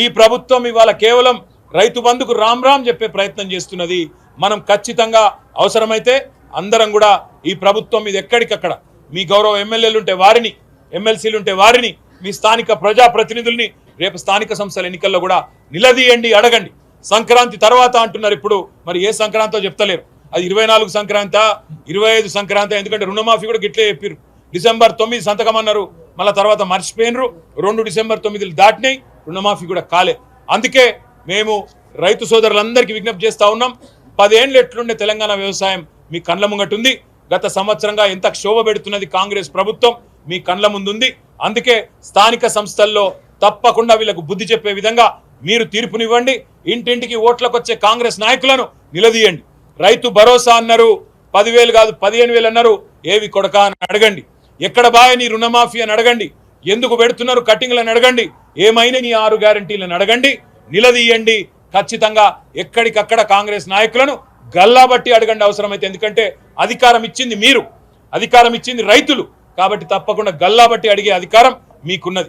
ఈ ప్రభుత్వం ఇవాళ కేవలం రైతు బంధుకు రామ్ రామ్ చెప్పే ప్రయత్నం చేస్తున్నది. మనం ఖచ్చితంగా అవసరమైతే అందరం కూడా ఈ ప్రభుత్వం మీద ఎక్కడికక్కడ మీ గౌరవ ఎమ్మెల్యేలు ఉంటే వారిని, ఎమ్మెల్సీలు ఉంటే వారిని, మీ స్థానిక ప్రజాప్రతినిధుల్ని రేపు స్థానిక సంస్థల ఎన్నికల్లో కూడా నిలదీయండి, అడగండి. సంక్రాంతి తర్వాత అంటున్నారు, ఇప్పుడు మరి ఏ సంక్రాంతో చెప్తలేరు. అది 24 సంక్రాంతి 25 సంక్రాంతి, ఎందుకంటే రుణమాఫీ కూడా గిట్లే చెప్పారు. డిసెంబర్ 9 సంతకం అన్నారు, మళ్ళీ తర్వాత మర్చిపోయినరు. 2 డిసెంబర్ 9 దాటినాయి, రుణమాఫీ కూడా కాలే. అందుకే మేము రైతు సోదరులందరికీ విజ్ఞప్తి చేస్తా ఉన్నాం. 10 ఏళ్ళు ఎట్లుండే తెలంగాణ వ్యవసాయం మీ కండ్ల ముంగటుంది. గత సంవత్సరంగా ఎంత క్షోభ పెడుతున్నది కాంగ్రెస్ ప్రభుత్వం మీ కండ్ల ముందుంది. అందుకే స్థానిక సంస్థల్లో తప్పకుండా వీళ్ళకు బుద్ధి చెప్పే విధంగా మీరు తీర్పునివ్వండి. ఇంటింటికి ఓట్లకు వచ్చే కాంగ్రెస్ నాయకులను నిలదీయండి. రైతు భరోసా అన్నారు, 10,000 కాదు 15,000 అన్నారు. ఏవి కొడక అని అడగండి. ఎక్కడ బాయ్ నీ రుణమాఫీ అని అడగండి. ఎందుకు పెడుతున్నారు కట్టింగ్లను అడగండి. ఏమైనా నీ 6 గ్యారంటీలను అడగండి, నిలదీయండి. ఖచ్చితంగా ఎక్కడికక్కడ కాంగ్రెస్ నాయకులను గల్లాబట్టి అడగండి అవసరమైతే. ఎందుకంటే అధికారం ఇచ్చింది మీరు, అధికారం ఇచ్చింది రైతులు. కాబట్టి తప్పకుండా గల్లాబట్టి అడిగే అధికారం మీకున్నది.